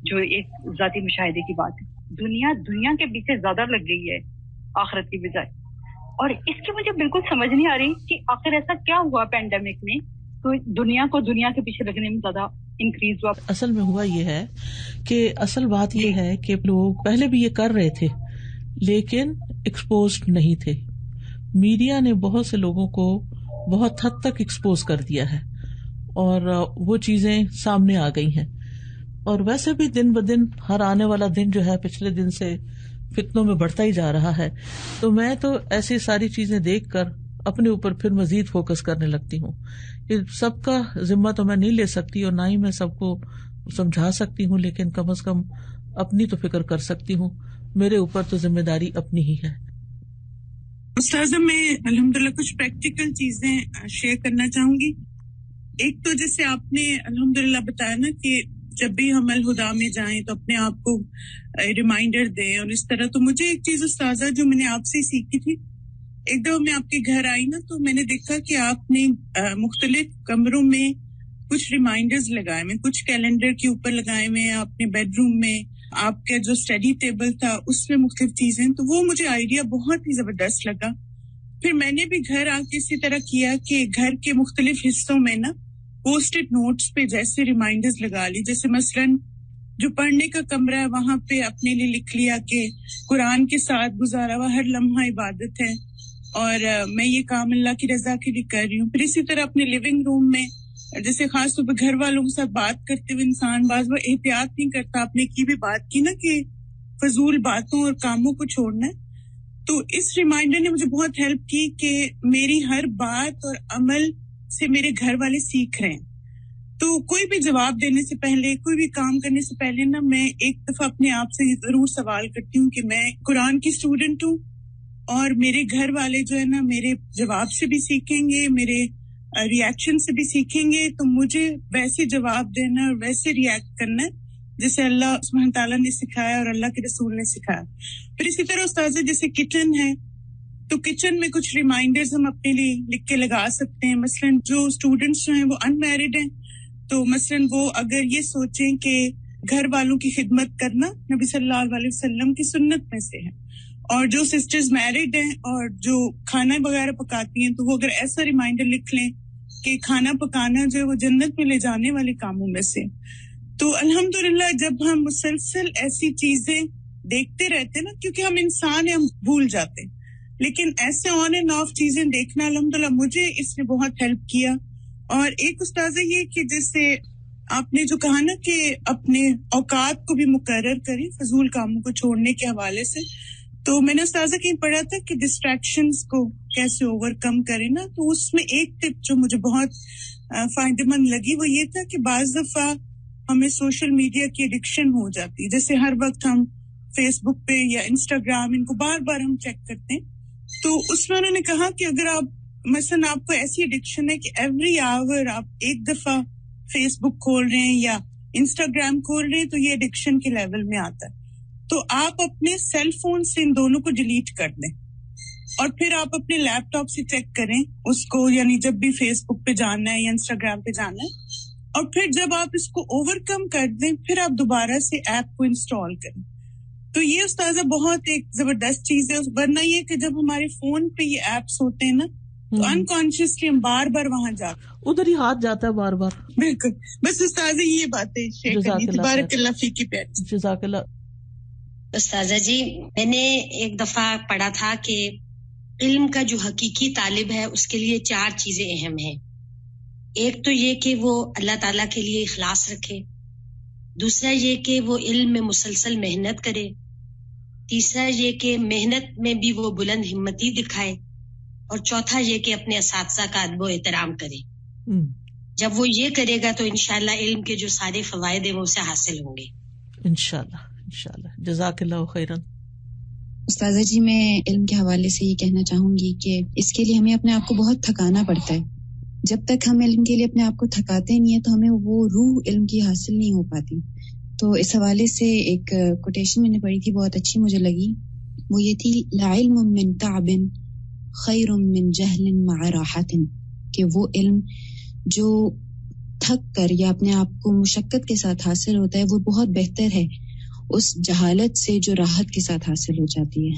جو ایک ذاتی مشاہدے کی بات ہے. دنیا کے پیچھے زیادہ لگ گئی ہے آخرت کی بجائے، اور اس کی مجھے بالکل سمجھ نہیں آ رہی کہ آخر ایسا کیا ہوا پینڈیمک میں تو دنیا کو دنیا کے پیچھے لگنے میں زیادہ انکریز ہوا. اصل میں ہوا یہ ہے کہ اصل بات یہ ہے کہ لوگ پہلے بھی یہ کر رہے تھے لیکن ایکسپوزڈ نہیں تھے. میڈیا نے بہت سے لوگوں کو بہت حد تک ایکسپوز کر دیا ہے اور وہ چیزیں سامنے آ گئی ہیں. اور ویسے بھی دن بدن ہر آنے والا دن جو ہے پچھلے دن سے فتنوں میں بڑھتا ہی جا رہا ہے. تو میں تو ایسی ساری چیزیں دیکھ کر اپنے اوپر پھر مزید فوکس کرنے لگتی ہوں. کہ سب کا ذمہ تو میں نہیں لے سکتی اور نہ ہی میں سب کو سمجھا سکتی ہوں، لیکن کم از کم اپنی تو فکر کر سکتی ہوں. میرے اوپر تو ذمہ داری اپنی ہی ہے. استاذہ میں الحمدللہ کچھ پریکٹیکل چیزیں شیئر کرنا چاہوں گی. ایک تو جیسے آپ نے الحمدللہ بتایا نا کہ جب بھی ہم الہدا میں جائیں تو اپنے آپ کو ریمائنڈر دیں اور اس طرح. تو مجھے ایک چیز استاذہ جو میں نے آپ سے سیکھی تھی، ایک دفعہ میں آپ کے گھر آئی نا تو میں نے دیکھا کہ آپ نے مختلف کمروں میں کچھ ریمائنڈرز لگائے ہوئے، کچھ کیلنڈر کے اوپر لگائے ہوئے، اپنے بیڈ روم میں آپ کا جو اسٹڈی ٹیبل تھا اس میں مختلف چیزیں. تو وہ مجھے آئیڈیا بہت ہی زبردست لگا. پھر میں نے بھی گھر آ کے اسی طرح کیا کہ گھر کے مختلف حصوں میں نا پوسٹ نوٹس پہ جیسے ریمائنڈرز لگا لی. جیسے مثلاً جو پڑھنے کا کمرہ ہے وہاں پہ اپنے لیے لکھ لیا کہ قرآن کے ساتھ گزارا ہوا ہر لمحہ عبادت ہے اور میں یہ کام اللہ کی رضا کے لیے کر رہی ہوں. پھر اسی طرح اپنے لیونگ روم میں جیسے خاص طور پہ گھر والوں کے ساتھ بات کرتے ہوئے انسان بعض وہ احتیاط نہیں کرتا. آپ نے کی بھی بات کی نا کہ فضول باتوں اور کاموں کو چھوڑنا ہے. تو اس ریمائنڈر نے مجھے بہت ہیلپ کی کہ میری ہر بات اور عمل سے میرے گھر والے سیکھ رہے ہیں. تو کوئی بھی جواب دینے سے پہلے، کوئی بھی کام کرنے سے پہلے نا میں ایک دفعہ اپنے آپ سے ضرور سوال کرتی ہوں کہ میں قرآن کی اسٹوڈنٹ ہوں اور میرے گھر والے جو ہے نا میرے جواب سے بھی سیکھیں گے، میرے ریئیکشن سے بھی سیکھیں گے. تو مجھے ویسے جواب دینا اور ویسے ریئیکٹ کرنا ہے جیسے اللہ سبحانہ تعالیٰ نے سکھایا اور اللہ کے رسول نے سکھایا. پھر اسی طرح استاذ جیسے کچن ہے تو کچن میں کچھ ریمائنڈرز ہم اپنے لیے لکھ کے لگا سکتے ہیں. مثلاً جو اسٹوڈنٹس جو ہیں وہ ان میرڈ ہیں تو مثلاً وہ اگر یہ سوچیں کہ گھر والوں کی خدمت کرنا نبی صلی اللہ علیہ وسلم کی سنت میں سے ہے، اور جو سسٹرز میرڈ ہیں اور جو کھانا وغیرہ پکاتی ہیں تو وہ اگر ایسا ریمائنڈر لکھ لیں کہ کھانا پکانا جو ہے وہ جنت میں لے جانے والے کاموں میں سے. تو الحمدللہ جب ہم مسلسل ایسی چیزیں دیکھتے رہتے نا, کیونکہ ہم انسان ہیں, ہم بھول جاتے, لیکن ایسے آن اینڈ آف چیزیں دیکھنا الحمدللہ مجھے اس نے بہت ہیلپ کیا. اور ایک استاذہ یہ کہ جیسے آپ نے جو کہا نا کہ اپنے اوقات کو بھی مقرر کریں فضول کاموں کو چھوڑنے کے حوالے سے, تو میں نے استاذہ کہیں پڑھا تھا کہ ڈسٹریکشنز کو کیسے اوور کم کریں نا, تو اس میں ایک ٹپ جو مجھے بہت فائدہ مند لگی وہ یہ تھا کہ بعض دفعہ ہمیں سوشل میڈیا کی ایڈکشن ہو جاتی ہے, جیسے ہر وقت ہم فیس بک پہ یا انسٹاگرام ان کو بار بار ہم چیک کرتے ہیں. تو اس میں انہوں نے کہا کہ اگر آپ مثلاً آپ کو ایسی ایڈکشن ہے کہ ایوری آور آپ ایک دفعہ فیس بک کھول رہے ہیں یا انسٹاگرام کھول رہے ہیں, تو یہ ایڈکشن کے لیول میں آتا ہے. تو آپ اپنے سیل فون سے ان دونوں کو ڈیلیٹ کر دیں اور پھر آپ اپنے لیپ ٹاپ سے چیک کریں اس کو, یعنی جب بھی فیس بک پہ جانا ہے یا انسٹاگرام پہ جانا ہے, اور پھر جب آپ اس کو اوور کم کر دیں پھر آپ دوبارہ سے ایپ کو انسٹال کریں. تو یہ استاذہ بہت ایک زبردست چیز ہے, ورنہ یہ کہ جب ہمارے فون پہ یہ ایپس ہوتے ہیں نا تو انکانشیسلی ہم بار بار وہاں جاتے, ادھر ہی ہاتھ جاتا ہے بار بار. بالکل, بس استاذہ یہ باتیں شیئر کرنی تھی. بارک اللہ فیک کی پیاری. جزاک اللہ. استاذہ جی, میں نے ایک دفعہ پڑھا تھا کہ علم کا جو حقیقی طالب ہے اس کے لیے 4 چیزیں اہم ہیں. ایک تو یہ کہ وہ اللہ تعالیٰ کے لیے اخلاص رکھے, دوسرا یہ کہ وہ علم میں مسلسل محنت کرے, تیسرا یہ کہ محنت میں بھی وہ بلند ہمتی دکھائے, اور چوتھا یہ کہ اپنے اساتذہ کا ادب و احترام کرے. جب وہ یہ کرے گا تو انشاءاللہ علم کے جو سارے فوائد ہیں وہ اسے حاصل ہوں گے انشاءاللہ. جزاک اللہ خیرن. استاذہ جی, میں علم کے حوالے سے یہ کہنا چاہوں گی کہ اس کے لیے ہمیں اپنے آپ کو بہت تھکانا پڑتا ہے. جب تک ہم علم کے لیے اپنے آپ کو تھکاتے نہیں ہیں تو ہمیں وہ روح علم کی حاصل نہیں ہو پاتی. تو اس حوالے سے ایک کوٹیشن میں نے پڑھی تھی, بہت اچھی مجھے لگی. وہ یہ تھی, لا علم من تعب خیر من جہل مع راحت, کہ وہ علم جو تھک کر یا اپنے آپ کو مشقت کے ساتھ حاصل ہوتا ہے وہ بہت بہتر ہے اس جہالت سے جو راحت کے ساتھ حاصل ہو جاتی ہے.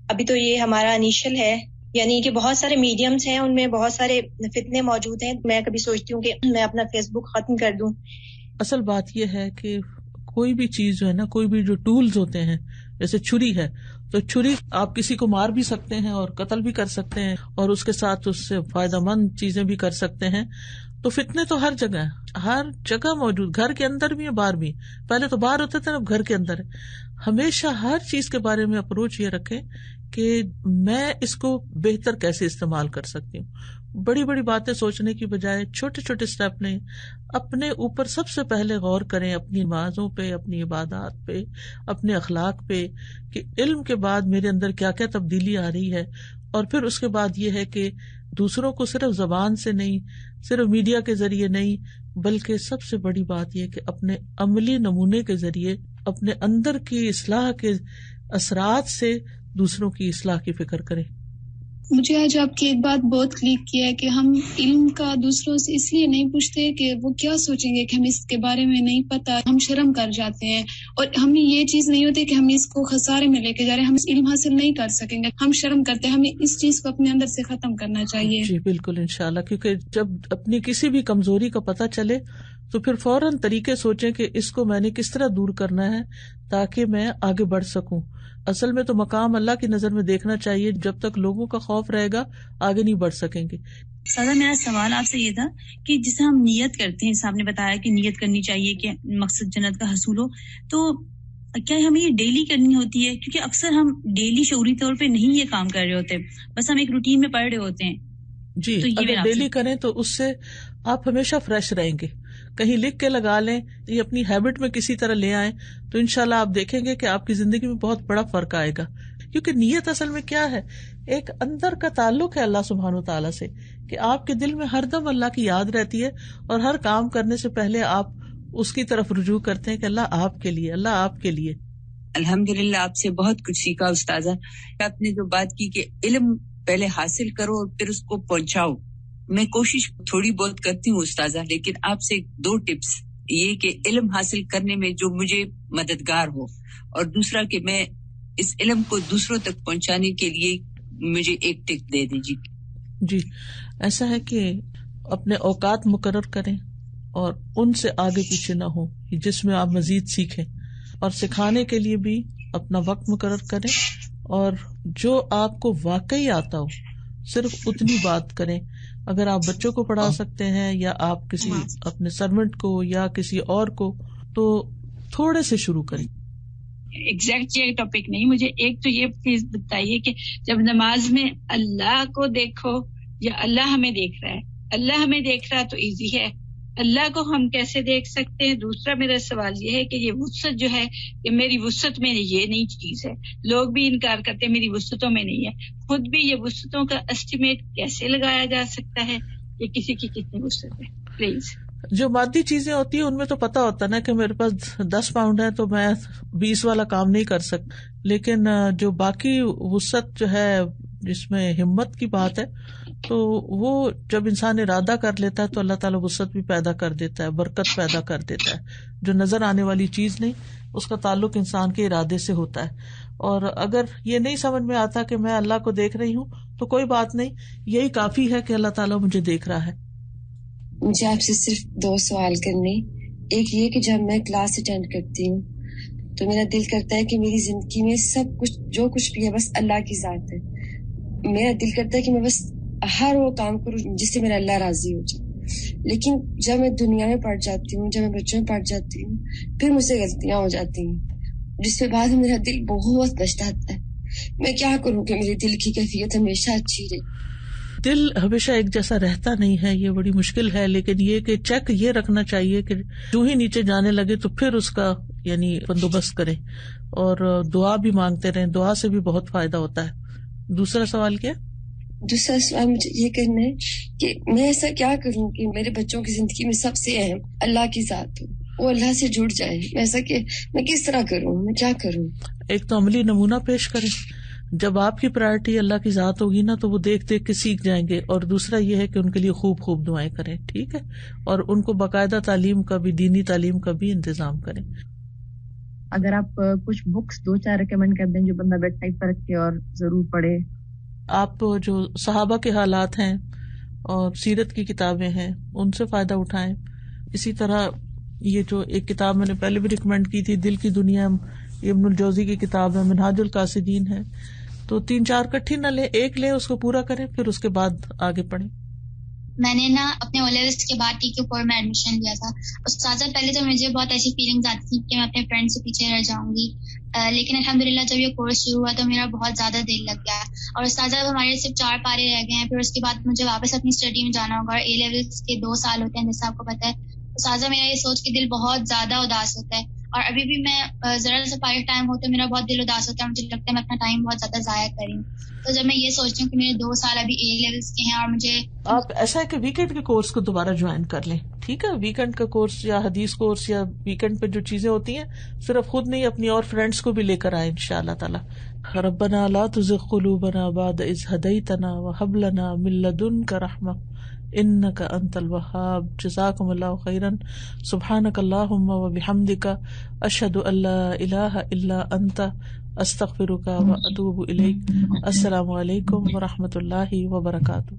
ابھی تو یہ ہمارا انیشل ہے, یعنی کہ بہت سارے میڈیمز ہیں, ان میں بہت سارے فتنے موجود ہیں. میں کبھی سوچتی ہوں کہ میں اپنا فیس بک ختم کر دوں. اصل بات یہ ہے کہ کوئی بھی چیز جو ہے نا, کوئی بھی جو ٹولز ہوتے ہیں, جیسے چھری ہے, تو چھری آپ کسی کو مار بھی سکتے ہیں اور قتل بھی کر سکتے ہیں, اور اس کے ساتھ اس سے فائدہ مند چیزیں بھی کر سکتے ہیں. تو فتنے تو ہر جگہ موجود, گھر کے اندر بھی ہے, باہر بھی. پہلے تو باہر ہوتے تھے, اب گھر کے اندر ہے. ہمیشہ ہر چیز کے بارے میں اپروچ یہ رکھیں کہ میں اس کو بہتر کیسے استعمال کر سکتی ہوں. بڑی بڑی باتیں سوچنے کی بجائے چھوٹے چھوٹے سٹیپ لیں, اپنے اوپر سب سے پہلے غور کریں, اپنی نمازوں پہ, اپنی عبادات پہ, اپنے اخلاق پہ, کہ علم کے بعد میرے اندر کیا کیا تبدیلی آ رہی ہے. اور پھر اس کے بعد یہ ہے کہ دوسروں کو صرف زبان سے نہیں, صرف میڈیا کے ذریعے نہیں, بلکہ سب سے بڑی بات یہ کہ اپنے عملی نمونے کے ذریعے اپنے اندر کی اصلاح کے اثرات سے دوسروں کی اصلاح کی فکر کریں. مجھے آج آپ کی ایک بات بہت کلک کیا ہے کہ ہم علم کا دوسروں سے اس لیے نہیں پوچھتے کہ وہ کیا سوچیں گے کہ ہمیں اس کے بارے میں نہیں پتا, ہم شرم کر جاتے ہیں, اور ہمیں یہ چیز نہیں ہوتی کہ ہم اس کو خسارے میں لے کے جا رہے ہیں, ہم علم حاصل نہیں کر سکیں گے, ہم شرم کرتے ہیں. ہمیں اس چیز کو اپنے اندر سے ختم کرنا چاہیے. جی بالکل, انشاءاللہ, کیونکہ جب اپنی کسی بھی کمزوری کا پتہ چلے تو پھر فوراً طریقے سوچیں کہ اس کو میں نے کس طرح دور کرنا ہے تاکہ میں آگے بڑھ سکوں. اصل میں تو مقام اللہ کی نظر میں دیکھنا چاہیے, جب تک لوگوں کا خوف رہے گا آگے نہیں بڑھ سکیں گے. سادہ, میرا سوال آپ سے یہ تھا کہ جسے ہم نیت کرتے ہیں, صاحب نے بتایا کہ نیت کرنی چاہیے کہ مقصد جنت کا حصول ہو, تو کیا ہمیں یہ ڈیلی کرنی ہوتی ہے؟ کیونکہ اکثر ہم ڈیلی شعوری طور پہ نہیں یہ کام کر رہے ہوتے, بس ہم ایک روٹین میں پڑھ رہے ہوتے ہیں. جی, اگر ڈیلی کریں تو اس سے آپ ہمیشہ فریش رہیں گے. کہیں لکھ کے لگا لیں, یہ اپنی ہیبٹ میں کسی طرح لے آئیں, تو انشاءاللہ آپ دیکھیں گے کہ آپ کی زندگی میں بہت بڑا فرق آئے گا. کیونکہ نیت اصل میں کیا ہے, ایک اندر کا تعلق ہے اللہ سبحانہ و تعالیٰ سے, کہ آپ کے دل میں ہر دم اللہ کی یاد رہتی ہے, اور ہر کام کرنے سے پہلے آپ اس کی طرف رجوع کرتے ہیں کہ اللہ آپ کے لیے, اللہ آپ کے لیے. الحمدللہ, آپ سے بہت کچھ سیکھا استاذہ. آپ نے جو بات کی کہ علم پہلے حاصل کرو اور پھر اس کو پہنچاؤ, میں کوشش تھوڑی بہت کرتی ہوں استاذہ, لیکن آپ سے 2 ٹپس, یہ کہ علم حاصل کرنے میں جو مجھے مددگار ہو, اور دوسرا کہ میں اس علم کو دوسروں تک پہنچانے کے لیے مجھے ایک ٹپ دے دیجیے. جی, ایسا ہے کہ اپنے اوقات مقرر کریں اور ان سے آگے پیچھے نہ ہو جس میں آپ مزید سیکھیں. اور سکھانے کے لیے بھی اپنا وقت مقرر کریں، اور جو آپ کو واقعی آتا ہو صرف اتنی بات کریں. اگر آپ بچوں کو پڑھا سکتے ہیں یا آپ کسی اپنے سرونٹ کو یا کسی اور کو، تو تھوڑے سے شروع کریں. ایگزیکٹ یہ ٹاپک نہیں، مجھے ایک تو یہ پلیز بتائیے کہ جب نماز میں اللہ کو دیکھو یا اللہ ہمیں دیکھ رہا ہے؟ اللہ ہمیں دیکھ رہا تو ایزی ہے، اللہ کو ہم کیسے دیکھ سکتے ہیں؟ دوسرا میرا سوال یہ ہے کہ یہ وسعت جو ہے کہ میری وسعت میں یہ نئی چیز ہے، لوگ بھی انکار کرتے ہیں میری وسعتوں میں نہیں ہے، خود بھی یہ وسعتوں کا اسٹیمیٹ کیسے لگایا جا سکتا ہے کہ کسی کی کتنی وسعت ہے؟ پلیز. جو مادی چیزیں ہوتی ہیں ان میں تو پتا ہوتا نا کہ میرے پاس 10 پاؤنڈ ہے تو میں 20 والا کام نہیں کر سکتا، لیکن جو باقی وسعت جو ہے جس میں ہمت کی بات ہے، تو وہ جب انسان ارادہ کر لیتا ہے تو اللہ تعالیٰ وسعت بھی پیدا کر دیتا ہے، برکت پیدا کر دیتا ہے. جو نظر آنے والی چیز نہیں، اس کا تعلق انسان کے ارادے سے ہوتا ہے. اور اگر یہ نہیں سمجھ میں آتا کہ میں اللہ کو دیکھ رہی ہوں تو کوئی بات نہیں، یہی کافی ہے کہ اللہ تعالیٰ مجھے دیکھ رہا ہے. مجھے آپ سے صرف 2 سوال کرنے. ایک یہ کہ جب میں کلاس اٹینڈ کرتی ہوں تو میرا دل کرتا ہے کہ میری زندگی میں سب کچھ جو کچھ بھی ہے بس اللہ کی ذات ہے. میرا دل کرتا ہے کہ میں بس ہر وہ کام کروں جس سے میرا اللہ راضی ہو جائے. لیکن جب میں دنیا میں پڑ جاتی ہوں، جب میں بچوں میں پڑ جاتی ہوں، پھر مجھ سے غلطیاں ہو جاتی ہیں جس کے بعد میرا دل بہت پچھتاتا ہے. میں کیا کروں کہ میرے دل کی کیفیت ہمیشہ اچھی رہے؟ دل ہمیشہ ایک جیسا رہتا نہیں ہے، یہ بڑی مشکل ہے، لیکن یہ کہ چیک یہ رکھنا چاہیے کہ جو ہی نیچے جانے لگے تو پھر اس کا یعنی بندوبست کریں، اور دعا بھی مانگتے رہیں. دعا سے بھی بہت فائدہ ہوتا ہے. دوسرا سوال کیا؟ دوسرا سوال مجھے یہ کرنا ہے کہ میں ایسا کیا کروں کہ میرے بچوں کی زندگی میں سب سے اہم اللہ کی ذات ہو، وہ اللہ سے جڑ جائے. ایسا کہ میں کس طرح کروں، میں کیا کروں؟ ایک تو عملی نمونہ پیش کریں. جب آپ کی پرائرٹی اللہ کی ذات ہوگی نا تو وہ دیکھ دیکھ کے سیکھ جائیں گے. اور دوسرا یہ ہے کہ ان کے لیے خوب خوب دعائیں کریں، ٹھیک ہے، اور ان کو باقاعدہ تعلیم کا بھی، دینی تعلیم کا بھی انتظام کریں. اگر آپ کچھ بکس 2-4 ریکمینڈ کر دیں جو بندہ بیڈ سائڈ پر رکھ کے اور ضرور پڑھے. آپ جو صحابہ کے حالات ہیں اور سیرت کی کتابیں ہیں ان سے فائدہ اٹھائیں. اسی طرح یہ جو ایک کتاب میں نے پہلے بھی ریکمینڈ کی تھی، دل کی دنیا، ابن الجوزی کی کتاب ہے، منہاج القاصدین ہے. تو 3-4 کٹھی نہ لیں، ایک لیں، اس کو پورا کریں، پھر اس کے بعد آگے پڑھیں. میں نے اپنے O-levels کے بعد TQ4 میں ایڈمیشن لیا تھا. استاذہ پہلے تو مجھے بہت ایسی فیلنگز آتی تھی کہ میں اپنے فرینڈ سے پیچھے رہ جاؤں گی، لیکن الحمدللہ جب یہ کورس شروع ہوا تو میرا بہت زیادہ دل لگ گیا. اور استاذہ ہمارے صرف 4 پارے رہ گئے ہیں، پھر اس کے بعد مجھے واپس اپنی اسٹڈی میں جانا ہوگا. اور A-levels کے 2 سال ہوتے ہیں جیسا آپ کو پتہ ہے. استاذہ میرا یہ سوچ کے دل بہت زیادہ اداس ہوتا ہے، اور ابھی بھی میں ذرا سا پارے ٹائم ہو تو میرا بہت دل اداس ہوتا ہے. مجھے لگتا ہے میں اپنا ٹائم بہت زیادہ ضائع کر رہی ہوں. تو جب میں یہ سوچتی ہوں کہ میرے 2 سال ابھی A-levels کے ہیں اور مجھے، آپ ایسا ہے کہ ویکینڈ کے کورس کو دوبارہ جوائن کر لیں، ٹھیک ہے. ویکینڈ کا کورس یا حدیث کورس یا ویکینڈ پہ جو چیزیں ہوتی ہیں صرف خود نہیں، اپنی اور فرینڈس کو بھی لے کر آئیں انشاءاللہ تعالی. ربنا لا تزغ قلوبنا بعد اذ ہدیتنا وہب لنا من لدنک رحمہ انک انت الوہاب. جزاکم اللہ خیرا. سبحانک اللہم وبحمدک اشہد ان لا الہ الا انت استغفرک واتوب الیک. السلام علیکم ورحمۃ اللہ وبرکاتہ.